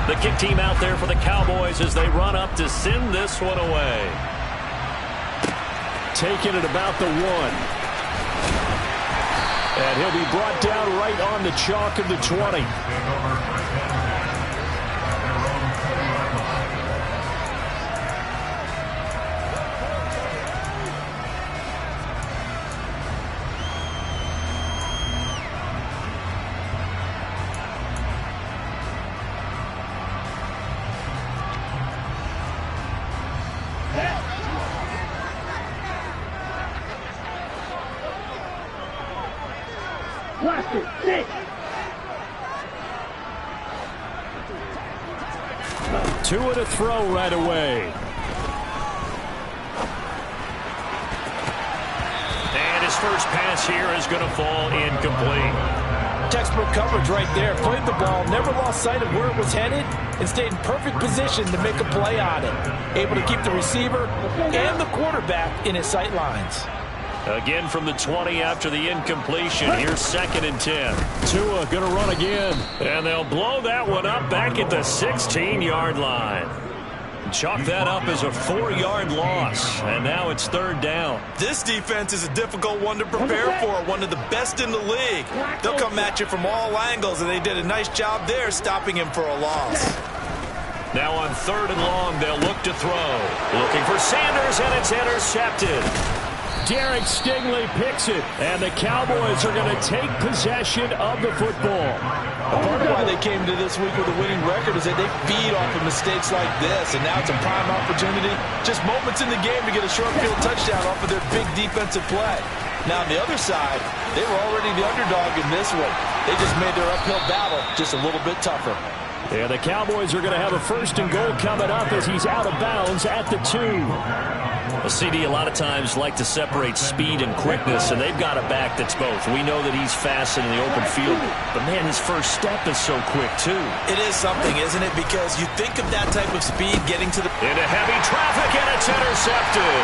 The kick team out there for the Cowboys as they run up to send this one away. Taking it about the 1. And he'll be brought down right on the chalk of the 20. Two and a throw right away. And his first pass here is going to fall incomplete. Textbook coverage right there. Played the ball, never lost sight of where it was headed, and stayed in perfect position to make a play on it. Able to keep the receiver and the quarterback in his sight lines. Again from the 20 after the incompletion. Here's 2nd and 10. Tua going to run again. And they'll blow that one up back at the 16-yard line. Chalk that up as a 4-yard loss. And now it's 3rd down. This defense is a difficult one to prepare for. One of the best in the league. They'll come at you from all angles, and they did a nice job there stopping him for a loss. Now on 3rd and long, they'll look to throw. Looking for Sanders, and it's intercepted. Derek Stingley picks it, and the Cowboys are going to take possession of the football. Part of why they came to this week with a winning record is that they feed off of mistakes like this, and now it's a prime opportunity, just moments in the game to get a short field touchdown off of their big defensive play. Now on the other side, they were already the underdog in this one. They just made their uphill battle just a little bit tougher. Yeah, the Cowboys are going to have a 1st and goal coming up as he's out of bounds at the 2. Well, CD, a lot of times like to separate speed and quickness, and they've got a back that's both. We know that he's fast in the open field, but, man, his first step is so quick, too. It is something, isn't it? Because you think of that type of speed getting to the... Into heavy traffic, and it's intercepted.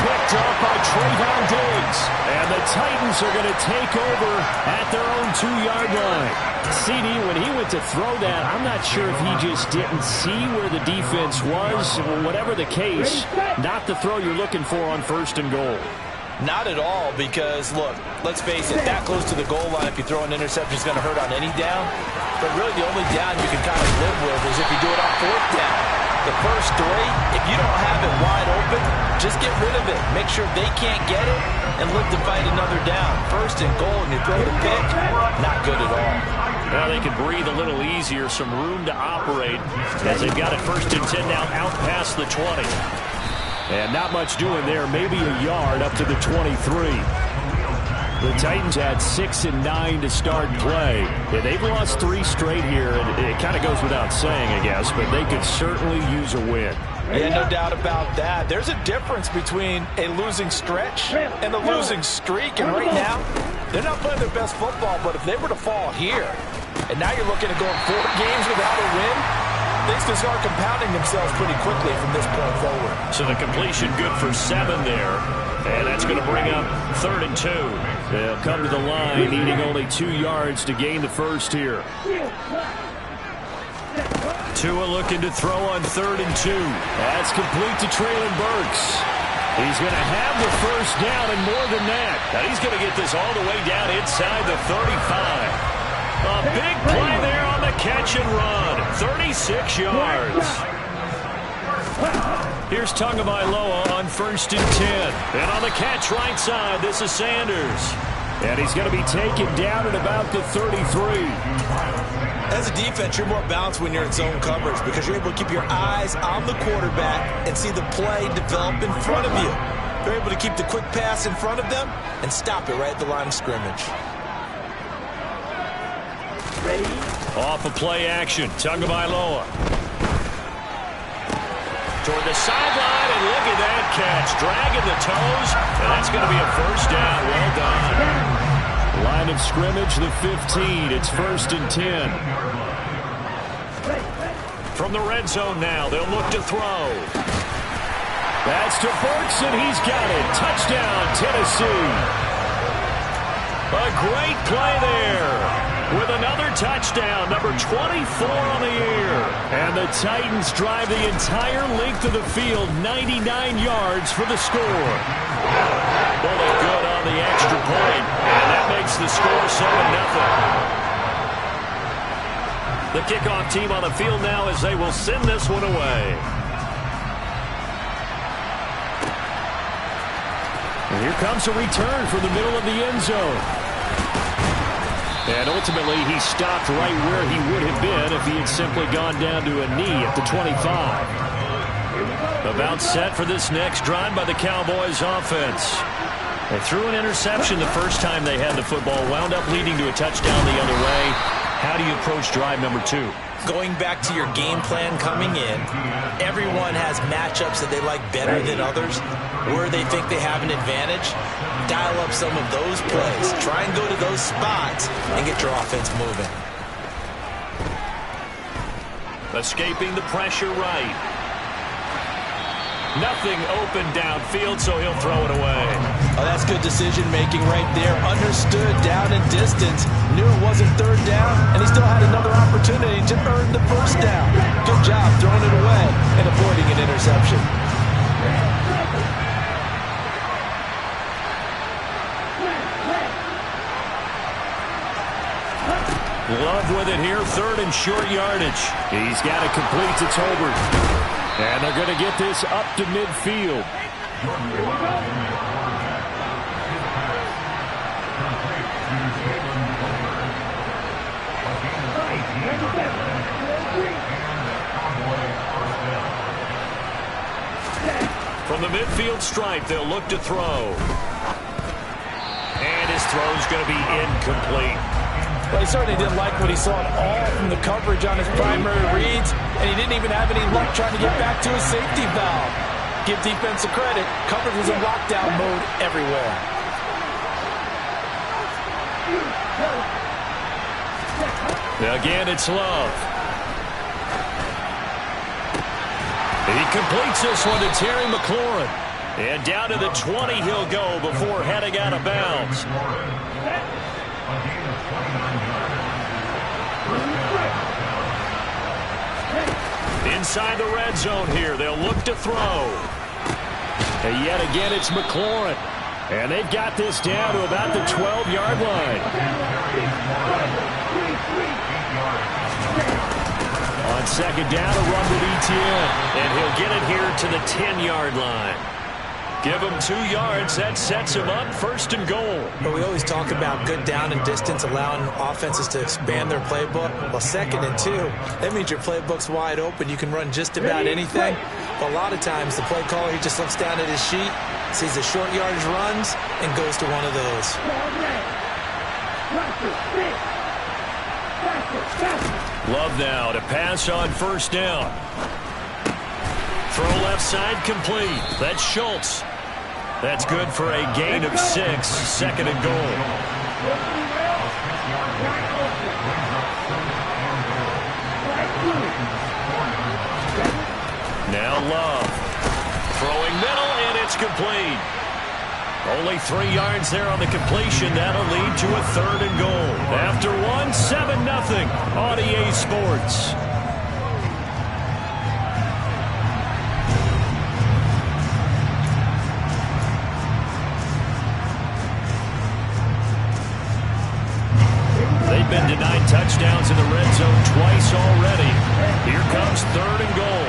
Picked up by Trayvon Diggs. And the Titans are going to take over at their own 2-yard line. CD, when he went to throw that, I'm not sure if he just didn't see where the defense was. Whatever the case, not the throw you're looking for on 1st and goal. Not at all, because, look, let's face it, that close to the goal line, if you throw an interception, is going to hurt on any down. But really, the only down you can kind of live with is if you do it on 4th down. The first 3, if you don't have it wide open, just get rid of it. Make sure they can't get it and live to fight another down. 1st and goal, and you throw the pick, not good at all. Now they can breathe a little easier, some room to operate as they've got it 1st and 10 now out past the 20. And not much doing there, maybe a yard up to the 23. The Titans had 6 and 9 to start play. Yeah, they've lost 3 straight here, and it kind of goes without saying, I guess, but they could certainly use a win. Yeah, no doubt about that. There's a difference between a losing stretch and a losing streak, and right now, they're not playing their best football, but if they were to fall here, and now you're looking at going 4 games without a win, things can start compounding themselves pretty quickly from this point forward. So the completion good for 7 there, and that's going to bring up 3rd and 2. They'll come to the line, needing only 2 yards to gain the first here. Tua looking to throw on 3rd and 2. That's complete to Treylon Burks. He's going to have the first down and more than that. Now he's going to get this all the way down inside the 35. A big play there on the catch and run. 36 yards. Here's Tagovailoa on 1st and 10. And on the catch right side, this is Sanders. And he's going to be taken down at about the 33. As a defense, you're more balanced when you're in zone coverage because you're able to keep your eyes on the quarterback and see the play develop in front of you. You're able to keep the quick pass in front of them and stop it right at the line of scrimmage. Off of play action, Tagovailoa. Toward the sideline, and look at that catch. Dragging the toes, and that's going to be a first down. Well done. Line of scrimmage, the 15. It's 1st and 10. From the red zone now, they'll look to throw. That's to Burks, and he's got it. Touchdown, Tennessee. A great play there. with another touchdown, number 24 on the year. And the Titans drive the entire length of the field, 99 yards for the score. Bullet good on the extra point, and that makes the score 7-0. The kickoff team on the field now as they will send this one away. And here comes a return from the middle of the end zone. And ultimately, he stopped right where he would have been if he had simply gone down to a knee at the 25. About set for this next drive by the Cowboys offense. They threw an interception the first time they had the football, wound up leading to a touchdown the other way. How do you approach drive number 2? Going back to your game plan coming in, everyone has matchups that they like better than others, where they think they have an advantage. Dial up some of those plays. Try and go to those spots and get your offense moving. Escaping the pressure right. Nothing open downfield, so he'll throw it away. Oh, that's good decision-making right there. Understood down and distance. Knew it wasn't third down, and he still had another opportunity to earn the first down. Good job throwing it away and avoiding an interception. Love with it here, third and short yardage. He's got it complete to Tolbert. And they're going to get this up to midfield. From the midfield stripe, they'll look to throw. And his throw's going to be incomplete. But he certainly didn't like what he saw at all from the coverage on his primary reads, and he didn't even have any luck trying to get back to his safety valve. Give defensive credit. Coverage was in lockdown mode everywhere. Again, it's Love. He completes this one to Terry McLaurin. And down to the 20 he'll go before heading out of bounds. Inside the red zone here, they'll look to throw. And yet again, it's McLaurin. And they've got this down to about the 12-yard line. On second down, a run with Etienne. And he'll get it here to the 10-yard line. Give him 2 yards. That sets him up first and goal. But we always talk about good down and distance, allowing offenses to expand their playbook. Well, 2nd and 2, that means your playbook's wide open. You can run just about anything. But a lot of times, the play caller, he just looks down at his sheet, sees the short yardage runs, and goes to one of those. Love now to pass on first down. Throw left side complete. That's Schultz. That's good for a gain of 6, 2nd and goal. Now Love. Throwing middle, and it's complete. Only 3 yards there on the completion. That'll lead to a 3rd and goal. After 1, 7-0 on EA Sports. They've been denied touchdowns in the red zone twice already. Here comes 3rd and goal.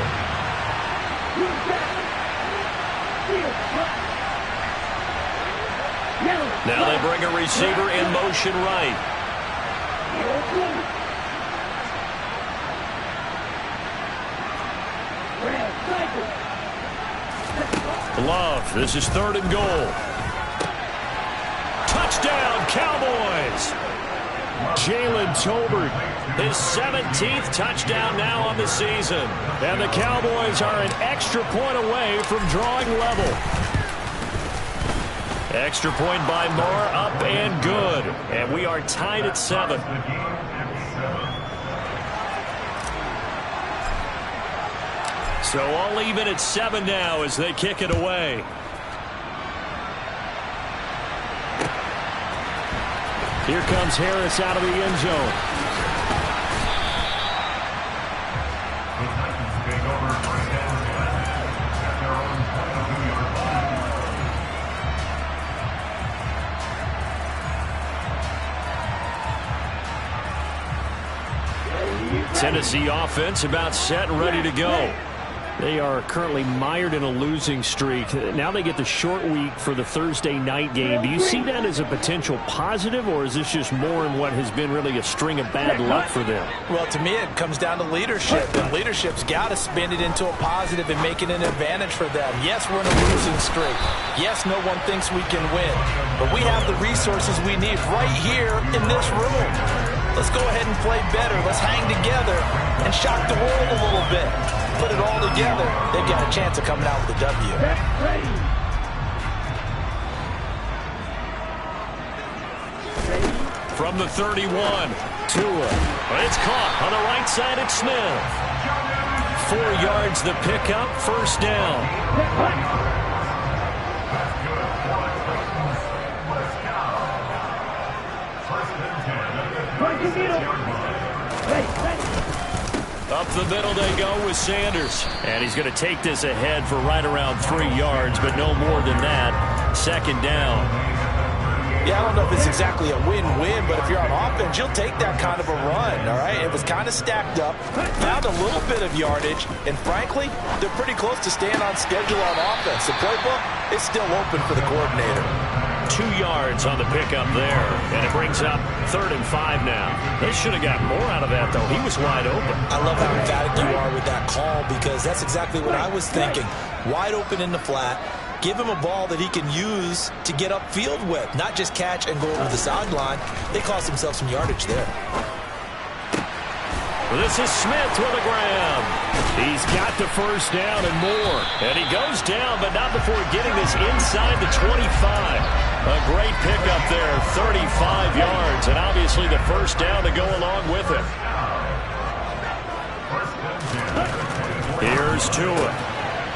Now they bring a receiver in motion right. Love, this is 3rd and goal. Touchdown, Cowboys! Jalen Tolbert, his 17th touchdown now on the season. And the Cowboys are an extra point away from drawing level. Extra point by Moore, up and good. And we are tied at 7. So all even at 7 now as they kick it away. Here comes Harris out of the end zone. Tennessee offense about set and ready to go. They are currently mired in a losing streak. Now they get the short week for the Thursday night game. Do you see that as a potential positive, or is this just more in what has been really a string of bad luck for them? Well, to me, it comes down to leadership, and leadership's got to spin it into a positive and make it an advantage for them. Yes, we're in a losing streak. Yes, no one thinks we can win, but we have the resources we need right here in this room. Let's go ahead and play better. Let's hang together and shock the world a little bit. Put it all together, they've got a chance of coming out with a W. From the 31, Tua. It's caught on the right side. It's Smith. 4 yards the pickup, first down. Up the middle they go with Sanders. And he's going to take this ahead for right around 3 yards, but no more than that. Second down. Yeah, I don't know if it's exactly a win-win, but if you're on offense, you'll take that kind of a run, all right? It was kind of stacked up, found a little bit of yardage, and frankly, they're pretty close to staying on schedule on offense. The playbook is still open for the coordinator. 2 yards on the pickup there, and it brings up 3rd and 5 now. They should have got more out of that, though. He was wide open. I love how emphatic you are with that call, because that's exactly what I was thinking. Wide open in the flat. Give him a ball that he can use to get upfield with, not just catch and go over the sideline. They cost themselves some yardage there. This is Smith with a grab. He's got the first down and more. And he goes down, but not before getting this inside the 25. A great pickup there, 35 yards, and obviously the first down to go along with it. Here's Tua.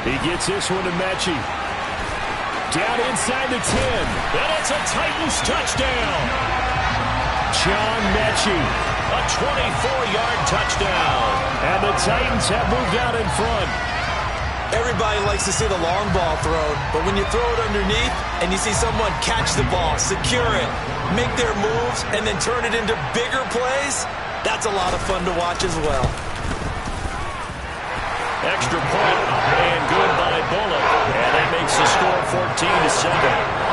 He gets this one to Mechie. Down inside the 10. And it's a Titans touchdown. John Mechie. A 24-yard touchdown. And the Titans have moved out in front. Everybody likes to see the long ball thrown, but when you throw it underneath and you see someone catch the ball, secure it, make their moves, and then turn it into bigger plays, that's a lot of fun to watch as well. Extra point, and good by Bullock. And that makes the score 14-7.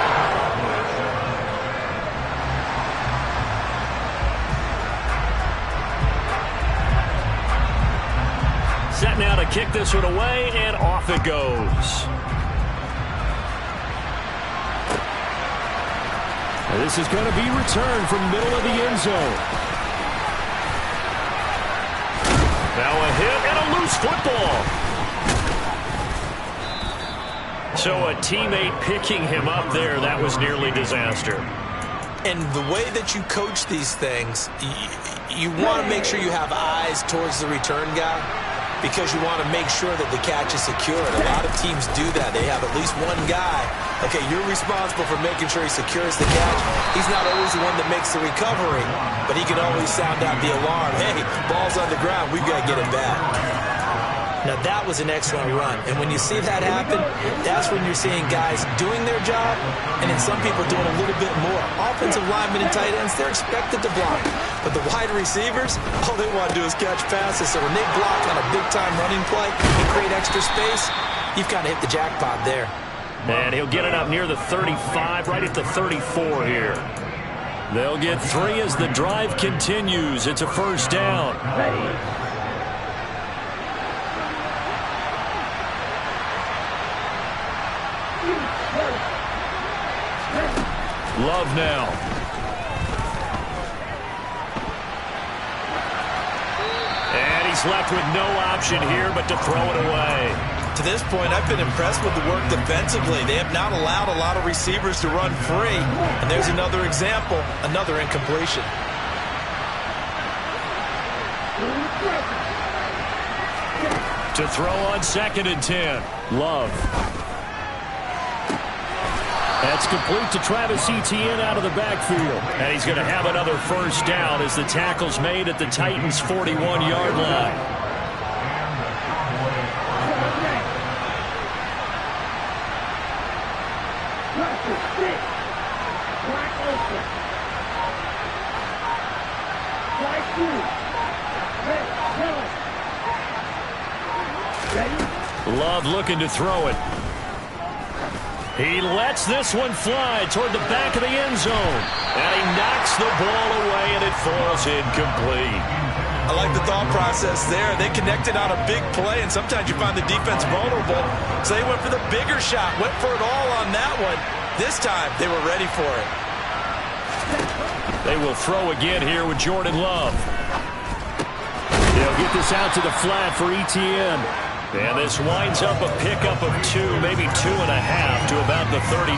Set now to kick this one away, and off it goes. And this is going to be returned from middle of the end zone. Now a hit and a loose football. So a teammate picking him up there, that was nearly disaster. And the way that you coach these things, you want to make sure you have eyes towards the return guy, because you want to make sure that the catch is secured. A lot of teams do that. They have at least one guy. Okay, you're responsible for making sure he secures the catch. He's not always the one that makes the recovery, but he can always sound out the alarm. Hey, ball's on the ground. We've got to get him back. Now, that was an excellent run. And when you see that happen, that's when you're seeing guys doing their job, and then some people doing a little bit more. Offensive linemen and tight ends, they're expected to block. But the wide receivers, all they want to do is catch passes. So when they block on a big-time running play and create extra space, you've kind of hit the jackpot there. And he'll get it up near the 35, right at the 34 here. They'll get 3 as the drive continues. It's a first down. Love now. And he's left with no option here but to throw it away. To this point, I've been impressed with the work defensively. They have not allowed a lot of receivers to run free. And there's another example, another incompletion. To throw on 2nd and 10. Love. That's complete to Travis Etienne out of the backfield. And he's going to have another first down as the tackle's made at the Titans' 41-yard line. Love looking to throw it. He lets this one fly toward the back of the end zone. And he knocks the ball away, and it falls incomplete. I like the thought process there. They connected on a big play, and sometimes you find the defense vulnerable. So they went for the bigger shot, went for it all on that one. This time, they were ready for it. They will throw again here with Jordan Love. They'll get this out to the flat for Etienne. And this winds up a pickup of 2, maybe 2.5 to about the 39.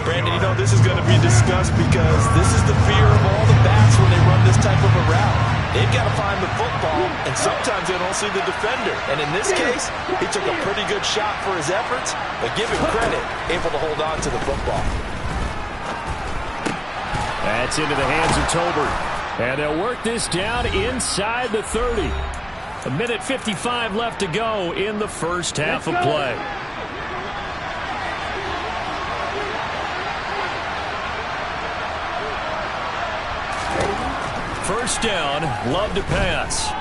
Brandon, you know, this is going to be discussed because this is the fear of all the backs when they run this type of a route. They've got to find the football, and sometimes they don't see the defender. And in this case, he took a pretty good shot for his efforts, but give him credit, able to hold on to the football. That's into the hands of Tolbert. And they'll work this down inside the 30. 1:55 left to go in the first half of play. First down, Love to pass.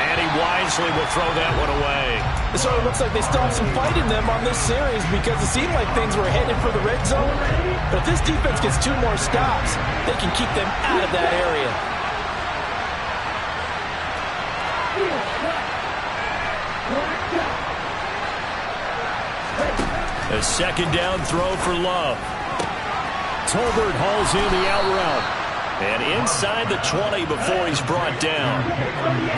And he wisely will throw that one away. So it looks like they still have some fight in them on this series because it seemed like things were headed for the red zone. But if this defense gets 2 more stops, they can keep them out of that area. A second down throw for Love. Tolbert hauls in the out route. And inside the 20 before he's brought down.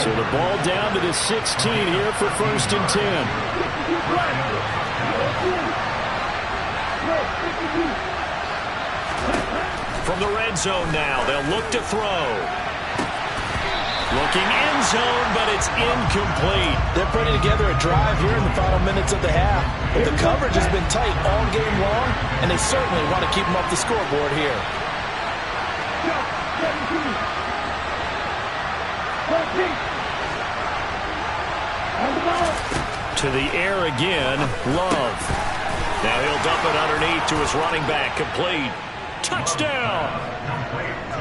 So the ball down to the 16 here for first and 10. From the red zone now, they'll look to throw. Looking end zone, but it's incomplete. They're putting together a drive here in the final minutes of the half. But the coverage has been tight all game long, and they certainly want to keep them off the scoreboard here. To the air again, Love. Now he'll dump it underneath to his running back, complete. Touchdown!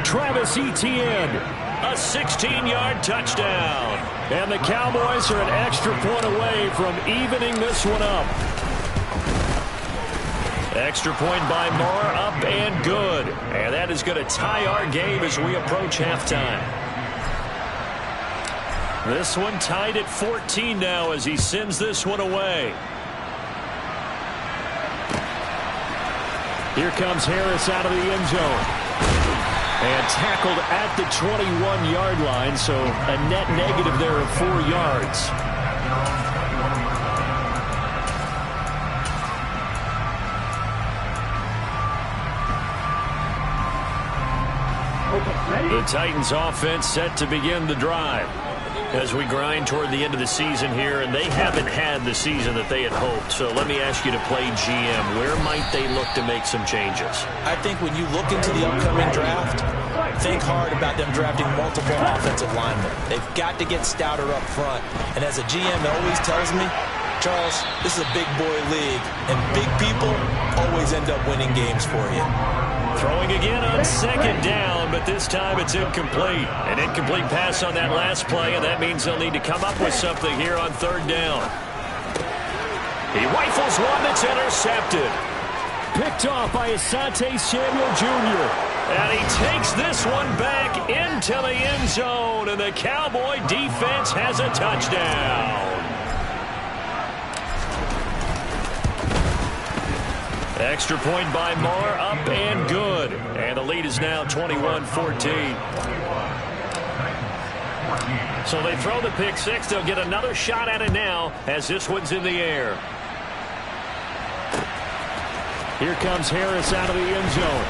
Travis Etienne. A 16-yard touchdown. And the Cowboys are an extra point away from evening this one up. Extra point by Moore, up and good. And that is going to tie our game as we approach halftime. This one tied at 14 now as he sends this one away. Here comes Harris out of the end zone. And tackled at the 21-yard line, so a net negative there of 4 yards. The Titans offense set to begin the drive as we grind toward the end of the season here, and they haven't had the season that they had hoped. So let me ask you to play GM. Where might they look to make some changes? I think when you look into the upcoming draft, think hard about them drafting multiple offensive linemen. They've got to get stouter up front. And as a GM always tells me, Charles, this is a big boy league, and big people always end up winning games for you. Throwing again on second down, but this time it's incomplete. An incomplete pass on that last play, and that means they'll need to come up with something here on third down. He rifles one that's intercepted. Picked off by Asante Samuel Jr. And he takes this one back into the end zone, and the Cowboy defense has a touchdown. Extra point by Moore, up and good. And the lead is now 21-14. So they throw the pick six. They'll get another shot at it now as this one's in the air. Here comes Harris out of the end zone.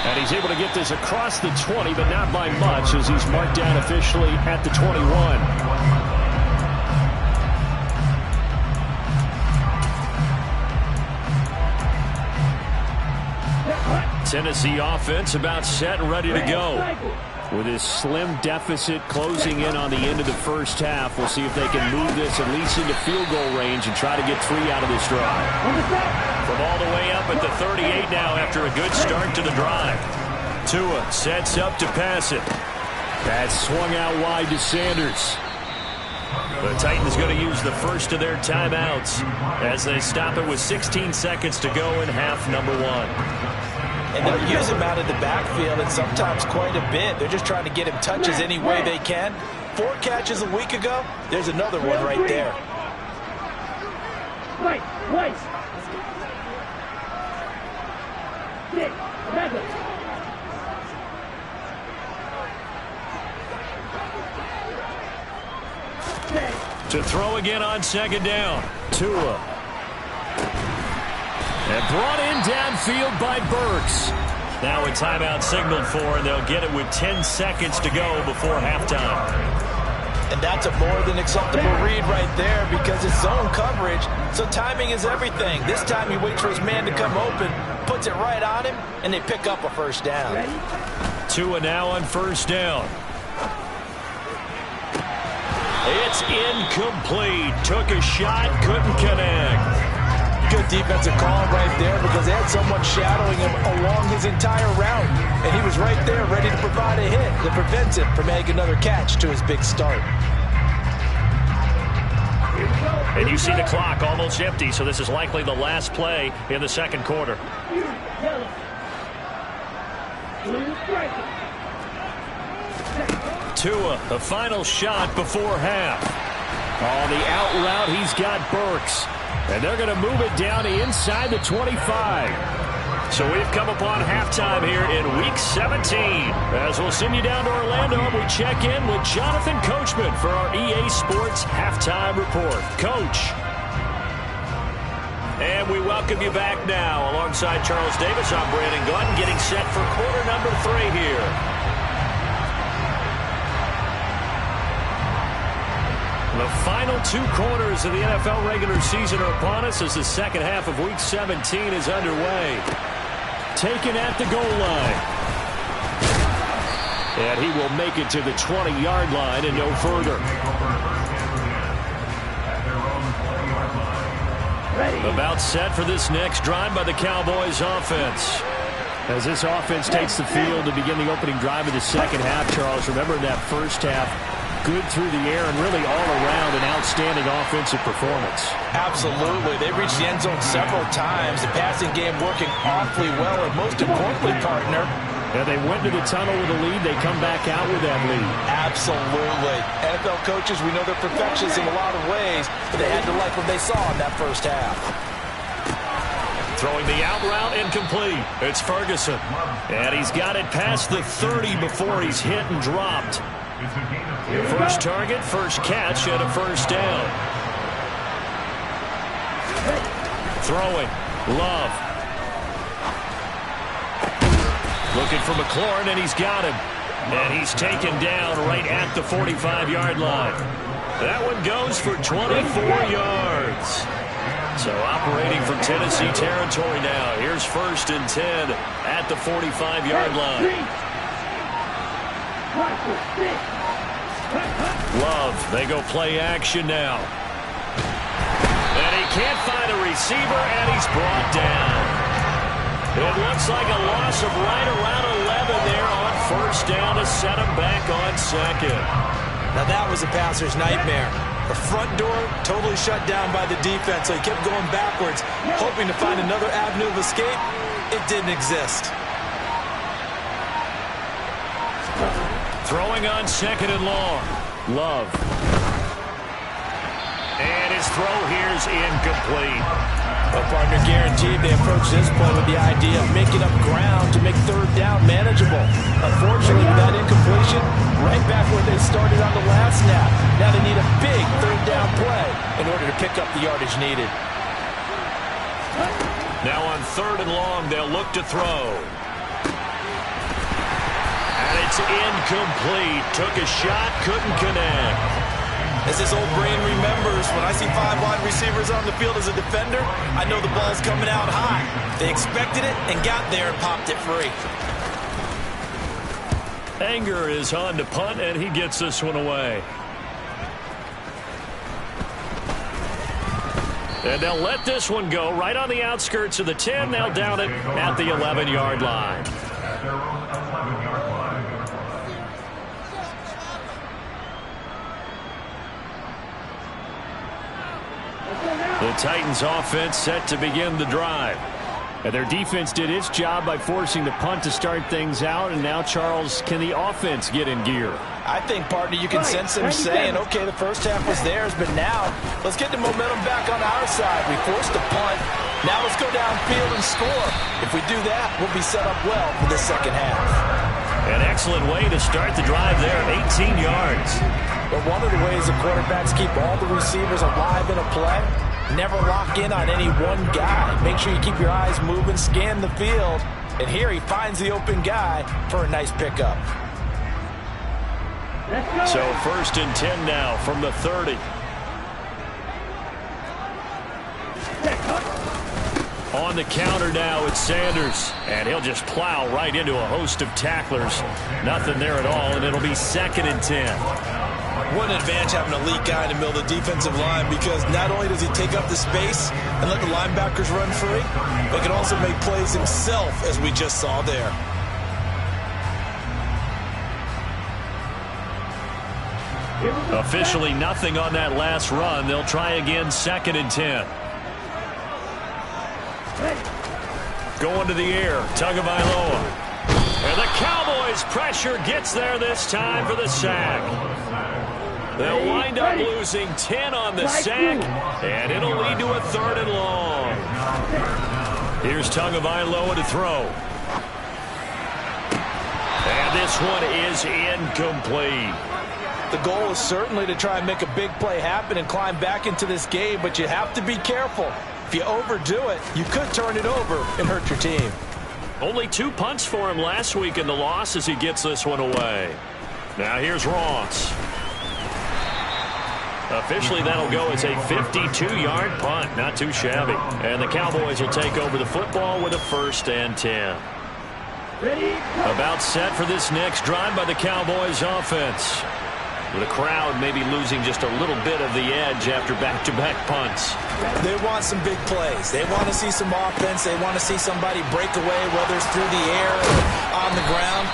And he's able to get this across the 20, but not by much as he's marked down officially at the 21. Tennessee offense about set and ready to go. With this slim deficit closing in on the end of the first half, we'll see if they can move this at least into field goal range and try to get 3 out of this drive. From all the way up at the 38 now after a good start to the drive. Tua sets up to pass it. That's swung out wide to Sanders. The Titans going to use the first of their timeouts as they stop it with 16 seconds to go in half number 1. And they'll use him out of the backfield, and sometimes quite a bit. They're just trying to get him touches any way they can. 4 catches a week ago. There's another one right there. To throw again on second down. Tua. And brought in downfield by Burks. Now a timeout signaled for, and they'll get it with 10 seconds to go before halftime. And that's a more than acceptable read right there because it's zone coverage, so timing is everything. This time he waits for his man to come open, puts it right on him, and they pick up a first down. Tua now on first down. It's incomplete. Took a shot, couldn't connect. Good defensive call right there because they had someone shadowing him along his entire route. And he was right there ready to provide a hit that prevents him from making another catch to his big start. And you see the clock almost empty, so this is likely the last play in the second quarter. Tua, the final shot before half. On the out route, he's got Burks. And they're going to move it down inside the 25. So we've come upon halftime here in Week 17. As we'll send you down to Orlando, we check in with Jonathan Coachman for our EA Sports Halftime Report. Coach. And we welcome you back now. Alongside Charles Davis, I'm Brandon Gunn, getting set for quarter number 3 here. The final 2 quarters of the NFL regular season are upon us as the second half of Week 17 is underway. Taken at the goal line. And he will make it to the 20-yard line and no further. About set for this next drive by the Cowboys offense. As this offense takes the field to begin the opening drive of the second half, Charles, remember in that first half, good through the air and really all around an outstanding offensive performance. Absolutely. They reached the end zone several times. The passing game working awfully well, and most importantly, partner, yeah, they went to the tunnel with a lead. They come back out with that lead. Absolutely. NFL coaches, we know they're perfectionists in a lot of ways, but they had to like what they saw in that first half. Throwing the out route incomplete. It's Ferguson. And he's got it past the 30 before he's hit and dropped. First target, first catch, and a first down. Throwing. Love. Looking for McLaurin, and he's got him. And he's taken down right at the 45-yard line. That one goes for 24 yards. So operating from Tennessee territory now. Here's 1st and 10 at the 45-yard line. Love, they go play action now. And he can't find a receiver, and he's brought down. It looks like a loss of right around 11 there on first down to set him back on second. Now that was a passer's nightmare. The front door totally shut down by the defense, so he kept going backwards, hoping to find another avenue of escape. It didn't exist. Throwing on second and long. Love. And his throw here is incomplete. Well, partner, guaranteed they approach this play with the idea of making up ground to make third down manageable. Unfortunately, with that incompletion, right back where they started on the last snap. Now they need a big third down play in order to pick up the yardage needed. Now on third and long, they'll look to throw. And it's incomplete. Took a shot, couldn't connect. As this old brain remembers, when I see 5 wide receivers on the field as a defender, I know the ball's coming out high. They expected it and got there and popped it free. Anger is on to punt, and he gets this one away. And they'll let this one go right on the outskirts of the 10. They'll down it at the 11-yard line. The Titans offense set to begin the drive. And their defense did its job by forcing the punt to start things out. And now, Charles, can the offense get in gear? I think, partner, you can sense them saying, okay, the first half was theirs, but now let's get the momentum back on our side. We forced the punt. Now let's go downfield and score. If we do that, we'll be set up well for the second half. An excellent way to start the drive there, 18 yards. But one of the ways the quarterbacks keep all the receivers alive in a play, never lock in on any one guy. Make sure you keep your eyes moving, scan the field. And here he finds the open guy for a nice pickup. So 1st and 10 now from the 30. On the counter now, it's Sanders. And he'll just plow right into a host of tacklers. Nothing there at all, and it'll be 2nd and 10. What an advantage having an elite guy in the middle of the defensive line, because not only does he take up the space and let the linebackers run free, but he can also make plays himself, as we just saw there. Officially nothing on that last run. They'll try again, 2nd and 10. Going to the air, Tagovailoa. And the Cowboys pressure gets there this time for the sack. They'll wind up losing 10 on the sack, and it'll lead to a 3rd and long. Here's Tagovailoa to throw. And this one is incomplete. The goal is certainly to try and make a big play happen and climb back into this game, but you have to be careful. If you overdo it, you could turn it over and hurt your team. Only 2 punts for him last week in the loss as he gets this one away. Now here's Ross. Officially, that'll go as a 52-yard punt. Not too shabby. And the Cowboys will take over the football with a 1st and 10. About set for this next drive by the Cowboys offense. With the crowd maybe losing just a little bit of the edge after back-to-back punts. They want some big plays. They want to see some offense. They want to see somebody break away, whether it's through the air or on the ground.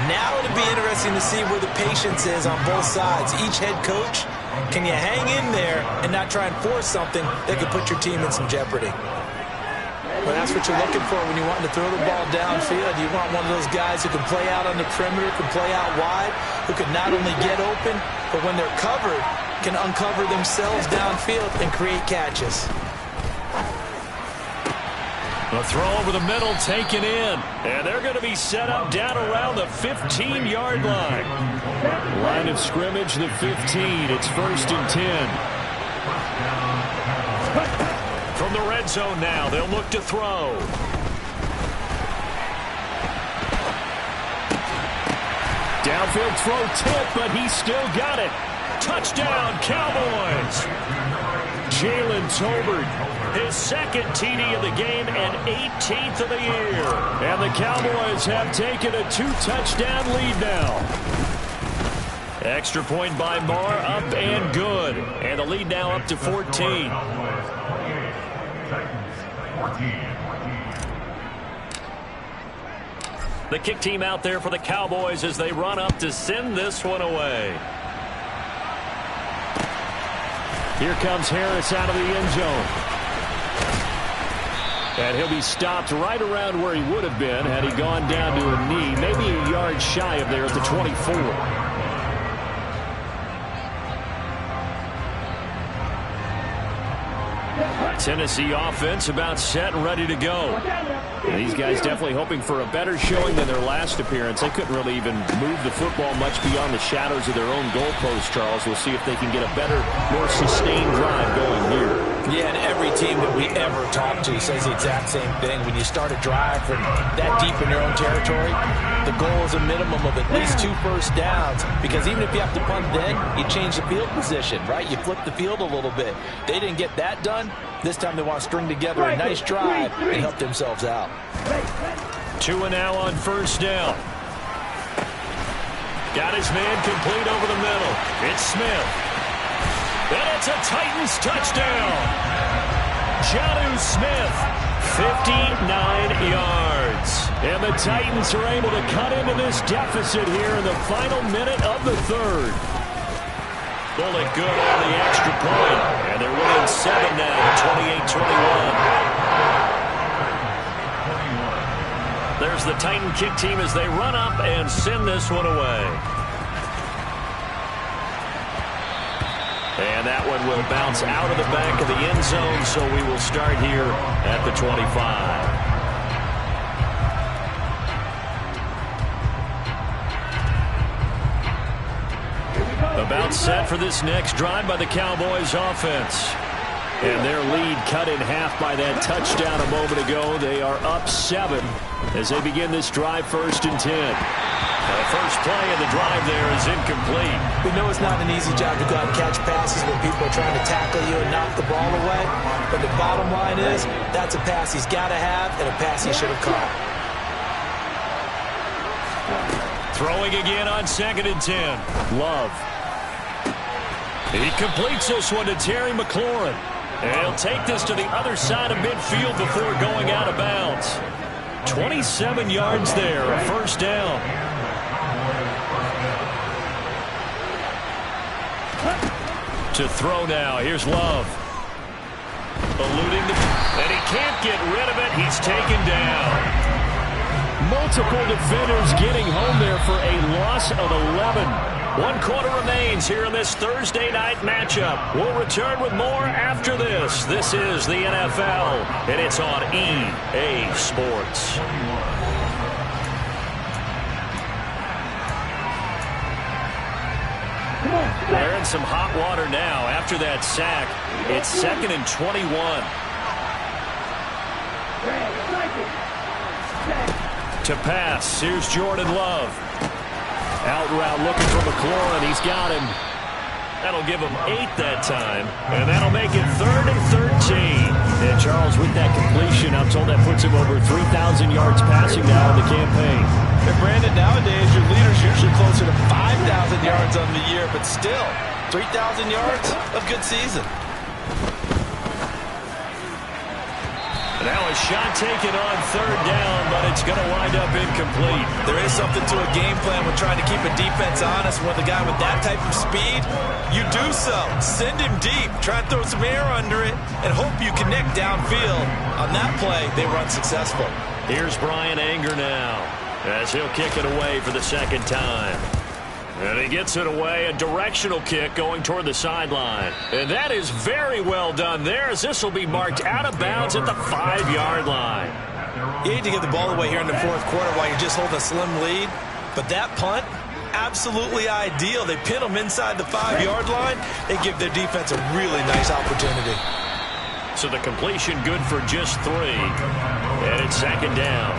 Now it'll be interesting to see where the patience is on both sides. Each head coach, can you hang in there and not try and force something that could put your team in some jeopardy? Well, that's what you're looking for when you want to throw the ball downfield. You want one of those guys who can play out on the perimeter, can play out wide, who can not only get open, but when they're covered, can uncover themselves downfield and create catches. A throw over the middle taken in. And they're going to be set up down around the 15-yard line. Line of scrimmage, the 15. It's 1st and 10. From the red zone now, they'll look to throw. Downfield throw tip, but he still got it. Touchdown, Cowboys. Jalen Tolbert, his 2nd TD of the game and 18th of the year. And the Cowboys have taken a 2-touchdown lead now. Extra point by Marr, up and good. And the lead now up to 14. The kick team out there for the Cowboys as they run up to send this one away. Here comes Harris out of the end zone. And he'll be stopped right around where he would have been had he gone down to a knee, maybe a yard shy of there at the 24. Tennessee offense about set and ready to go. And these guys definitely hoping for a better showing than their last appearance. They couldn't really even move the football much beyond the shadows of their own goalpost, Charles. We'll see if they can get a better, more sustained drive going here. Yeah, and every team that we ever talk to says the exact same thing. When you start a drive from that deep in your own territory, the goal is a minimum of at least 2 first downs, because even if you have to punt then, you change the field position, right? You flip the field a little bit. They didn't get that done. This time they want to string together a nice drive and help themselves out. 2 and now on first down. Got his man complete over the middle. It's Smith. And it's a Titans touchdown. Jonnu Smith, 59 yards. And the Titans are able to cut into this deficit here in the final minute of the third. Bullet good on the extra point. And they're winning 7 now, 28-21. There's the Titan kick team as they run up and send this one away. And that one will bounce out of the back of the end zone, so we will start here at the 25. About set for this next drive by the Cowboys offense. And their lead cut in half by that touchdown a moment ago. They are up 7 as they begin this drive, 1st and 10. Now the first play of the drive there is incomplete. We know it's not an easy job to go out and catch passes when people are trying to tackle you and knock the ball away. But the bottom line is, that's a pass he's got to have and a pass he should have caught. Throwing again on 2nd and 10. Love. He completes this one to Terry McLaurin. And he'll take this to the other side of midfield before going out of bounds. 27 yards there, a first down. To throw now, here's Love. Eluding and he can't get rid of it. He's taken down. Multiple defenders getting home there for a loss of 11. 1 quarter remains here in this Thursday night matchup. We'll return with more after this. This is the NFL, and it's on EA Sports. They're in some hot water now after that sack. It's 2nd and 21. To pass, here's Jordan Love. Out route looking for McLaurin. He's got him. That'll give him 8 that time. And that'll make it 3rd and 13. And Charles, with that completion, I'm told that puts him over 3,000 yards passing now in the campaign. And Brandon, nowadays your leader's usually closer to 5,000 yards on the year, but still, 3,000 yards, a good season. Now a shot taken on 3rd down, but it's going to wind up incomplete. There is something to a game plan when trying to keep a defense honest. With a guy with that type of speed, you do so. Send him deep. Try and throw some air under it and hope you connect downfield. On that play, they were unsuccessful. Here's Brian Anger now as he'll kick it away for the 2nd time. And he gets it away, a directional kick going toward the sideline. And that is very well done there, as this will be marked out of bounds at the 5-yard line. You hate to get the ball away here in the 4th quarter while you're just holding a slim lead. But that punt, absolutely ideal. They pin them inside the 5-yard line. They give their defense a really nice opportunity. So the completion good for just 3. And it's 2nd down.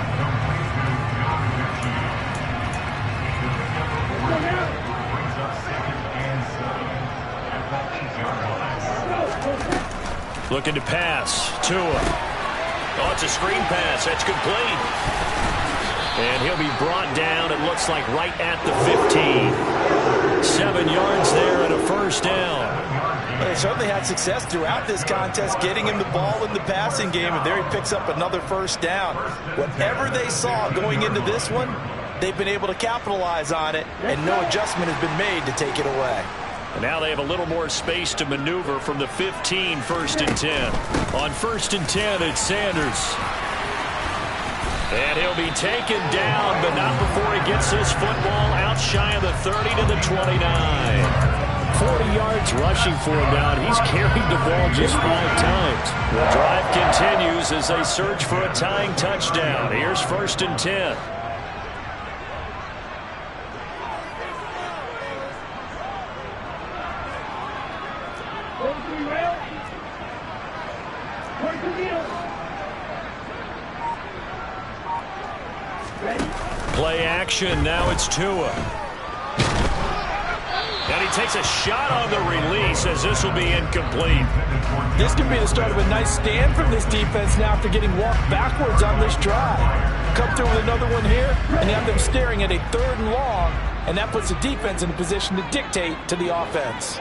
Looking to pass. Tua. Oh, it's a screen pass. That's complete. And he'll be brought down, it looks like, right at the 15. 7 yards there and a first down. They certainly had success throughout this contest getting him the ball in the passing game, and there he picks up another first down. Whatever they saw going into this one, they've been able to capitalize on it, and no adjustment has been made to take it away. And now they have a little more space to maneuver from the 15, 1st and 10. On 1st and 10, it's Sanders. And he'll be taken down, but not before he gets this football out shy of the 30 to the 29. 40 yards rushing for him now, and he's carried the ball just 5 times. The drive continues as they search for a tying touchdown. Here's 1st and 10. Play action, now it's Tua. And he takes a shot on the release as this will be incomplete. This could be the start of a nice stand from this defense now after getting walked backwards on this drive. Come through with another one here, and you have them staring at a 3rd and long, and that puts the defense in a position to dictate to the offense.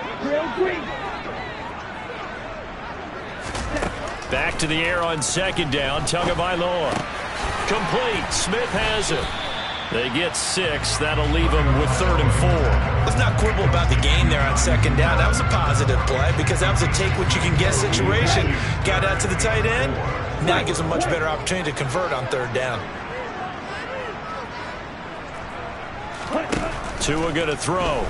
Back to the air on 2nd down, Tagovailoa. Complete, Smith has it. They get 6. That'll leave them with 3rd and 4. Let's not quibble about the gain there on 2nd down. That was a positive play because that was a take-what-you-can-get situation. Got out to the tight end. Now it gives them a much better opportunity to convert on 3rd down. Tua going to throw.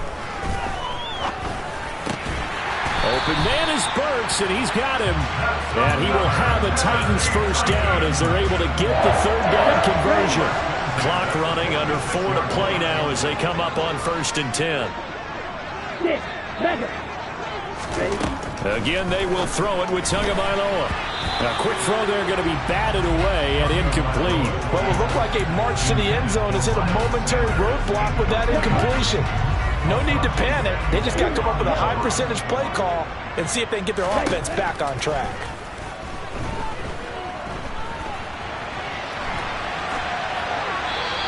Open man is Burks, and he's got him. And he will have a Titans 1st down as they're able to get the 3rd down conversion. Clock running, under 4 to play now as they come up on 1st and 10. Again, they will throw it with Tagovailoa. A quick throw there going to be batted away and incomplete. What will look like a march to the end zone has hit a momentary roadblock with that incompletion. No need to panic. They just got to come up with a high percentage play call and see if they can get their offense back on track.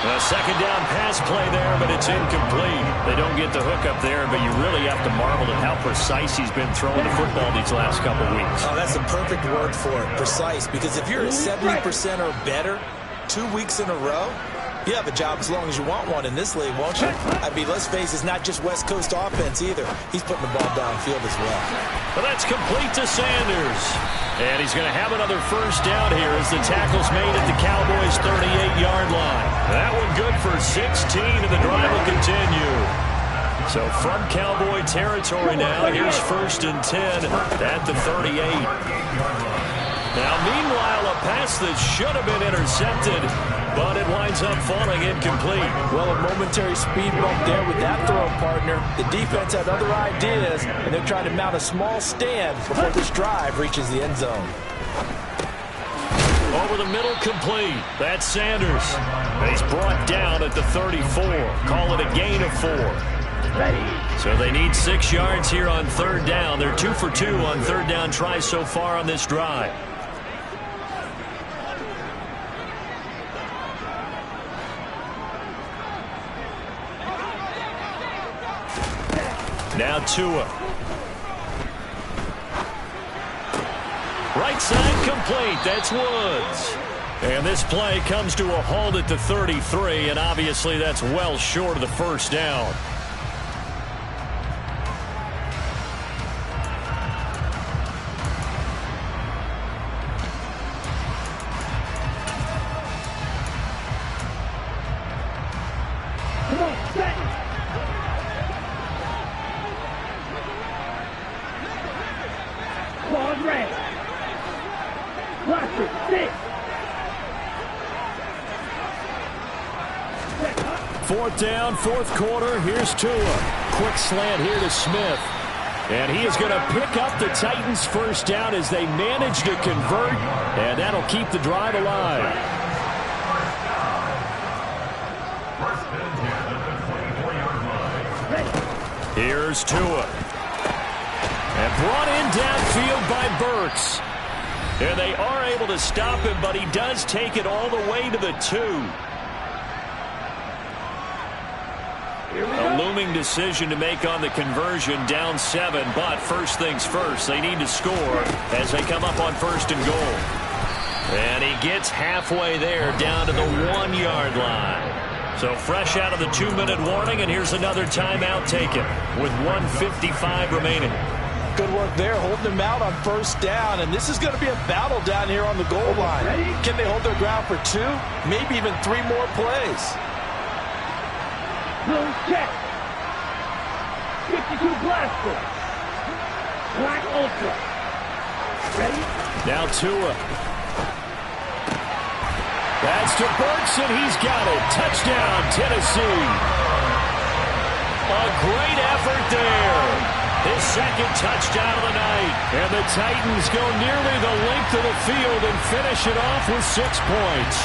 A 2nd down pass play there, but it's incomplete. They don't get the hook up there, but you really have to marvel at how precise he's been throwing the football these last couple weeks. Oh, that's a perfect word for it, precise, because if you're at 70% or better 2 weeks in a row, you have a job as long as you want one in this league, won't you? I mean, let's face it, it's not just West Coast offense either. He's putting the ball downfield as well. Well, that's complete to Sanders. And he's going to have another 1st down here as the tackle's made at the Cowboys' 38-yard line. That one good for 16, and the drive will continue. So from Cowboy territory now, here's 1st and 10 at the 38. Now, meanwhile, a pass that should have been intercepted, but it winds up falling incomplete. Well, a momentary speed bump there with that throw, partner. The defense had other ideas, and they're trying to mount a small stand before this drive reaches the end zone. Over the middle, complete. That's Sanders. And he's brought down at the 34. Call it a gain of 4. So they need 6 yards here on 3rd down. They're 2 for 2 on 3rd down tries so far on this drive. Now Tua. Right side complete. That's Woods. And this play comes to a halt at the 33, and obviously that's well short of the 1st down. Fourth down, 4th quarter. Here's Tua. Quick slant here to Smith. And he is going to pick up the Titans' 1st down as they manage to convert. And that'll keep the drive alive. Here's Tua. And brought in downfield by Burks. And they are able to stop him, but he does take it all the way to the 2. A looming decision to make on the conversion, down 7, but first things first, they need to score as they come up on 1st and goal. And he gets halfway there, down to the 1-yard line. So fresh out of the 2-minute warning, and here's another timeout taken with 1:55 remaining. Good work there, holding them out on 1st down, and this is going to be a battle down here on the goal line. Can they hold their ground for 2, maybe even 3 more plays? Check. 52 Now Tua. That's to Burks, and he's got it. Touchdown, Tennessee. A great effort there. His second touchdown of the night. And the Titans go nearly the length of the field and finish it off with 6 points.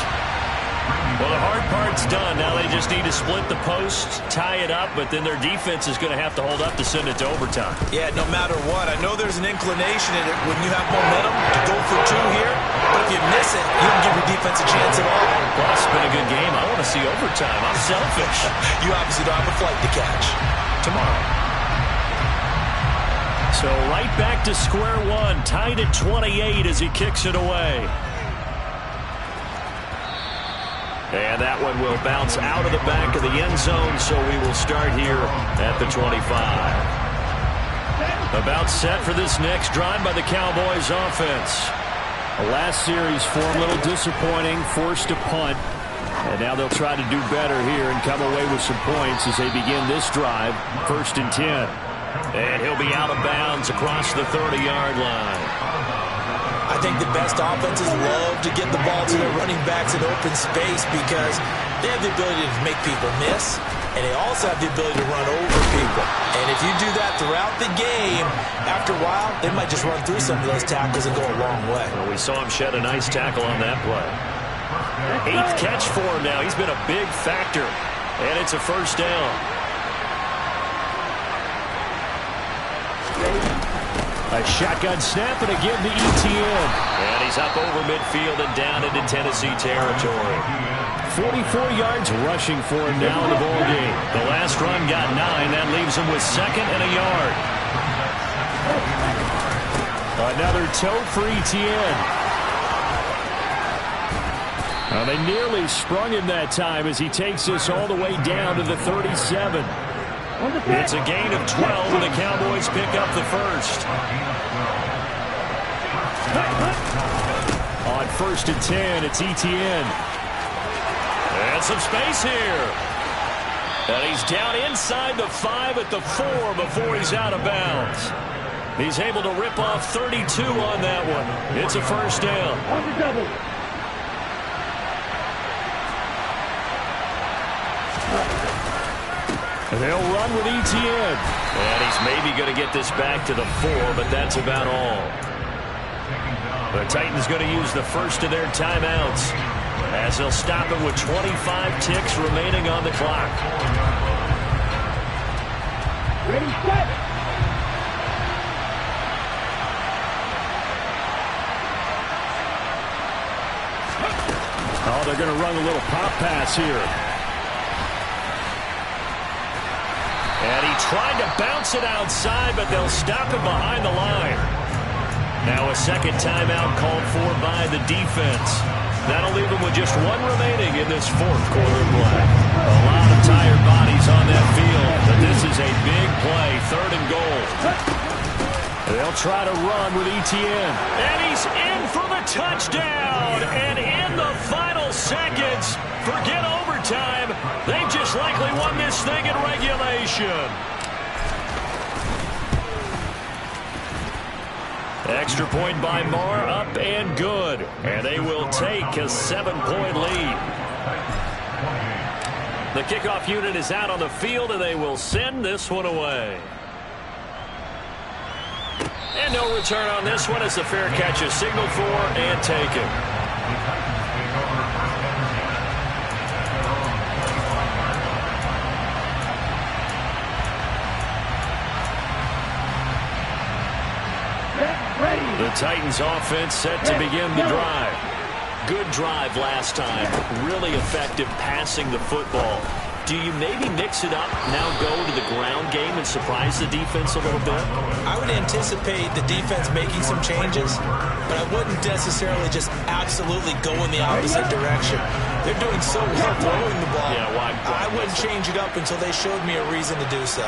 Well, the hard part's done. Now they just need to split the posts, tie it up, but then their defense is going to have to hold up to send it to overtime. Yeah, no matter what. I know there's an inclination in it when you have momentum to go for 2 here, but if you miss it, you don't give your defense a chance at all. Well, it's been a good game. I want to see overtime. I'm selfish. You obviously don't have a flight to catch. Tomorrow. So right back to square one, tied at 28 as he kicks it away. And that one will bounce out of the back of the end zone, so we will start here at the 25. About set for this next drive by the Cowboys offense. The last series for him, a little disappointing, forced a punt. And now they'll try to do better here and come away with some points as they begin this drive, 1st and 10. And he'll be out of bounds across the 30-yard line. I think the best offenses love to get the ball to their running backs in open space because they have the ability to make people miss, and they also have the ability to run over people. And if you do that throughout the game, after a while, they might just run through some of those tackles and go a long way. Well, we saw him shed a nice tackle on that play. 8th catch for him now. He's been a big factor, and it's a 1st down. A shotgun snap and again to ETN. And he's up over midfield and down into Tennessee territory. 44 yards rushing for him now in the ballgame. The last run got 9. That leaves him with 2nd and a yard. Another toe for ETN. They nearly sprung him that time as he takes this all the way down to the 37. It's a gain of 12, and the Cowboys pick up the 1st. On 1st and 10, it's ETN. And some space here. And he's down inside the 5 at the 4 before he's out of bounds. He's able to rip off 32 on that one. It's a 1st down. They'll run with ETN. And he's maybe going to get this back to the 4, but that's about all. The Titans going to use the 1st of their timeouts as they'll stop it with 25 ticks remaining on the clock. Ready, set. Oh, they're going to run a little pop pass here. And he tried to bounce it outside, but they'll stop him behind the line. Now a 2nd timeout called for by the defense. That'll leave him with just 1 remaining in this 4th quarter play. A lot of tired bodies on that field, but this is a big play, 3rd and goal. They'll try to run with ETN. And he's in for the touchdown. And in the final seconds, forget overtime, they've just likely won this thing in regulation. Extra point by Marr, up and good. And they will take a 7-point lead. The kickoff unit is out on the field, and they will send this one away. And no return on this one as the fair catch is signaled for and taken. The Titans offense set to begin the drive. Good drive last time. Really effective passing the football. Do you maybe mix it up, now go to the ground game and surprise the defense a little bit? I would anticipate the defense making some changes, but I wouldn't necessarily just absolutely go in the opposite direction. They're doing so well throwing the ball. Yeah, why I wouldn't change it up until they showed me a reason to do so.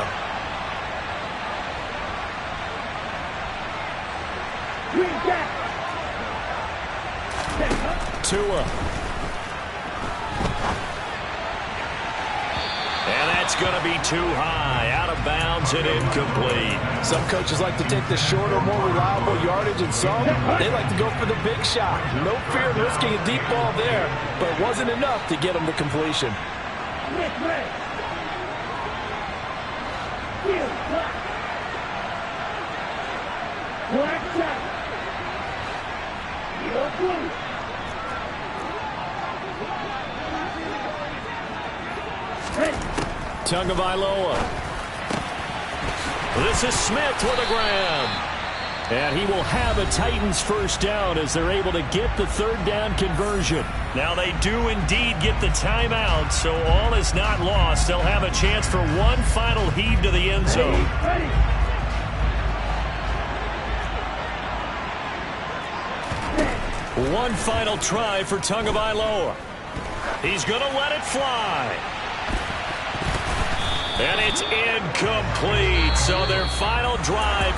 Tua. And that That's going to be too high, out of bounds and incomplete. Some coaches like to take the shorter, more reliable yardage, and some, they like to go for the big shot. No fear in risking a deep ball there, but it wasn't enough to get them to completion. Tagovailoa. This is Smith with a grab. And he will have a Titans first down as they're able to get the third down conversion. Now they do indeed get the timeout, so all is not lost. They'll have a chance for one final heave to the end zone. One final try for Tagovailoa. He's going to let it fly. And it's incomplete. So their final drive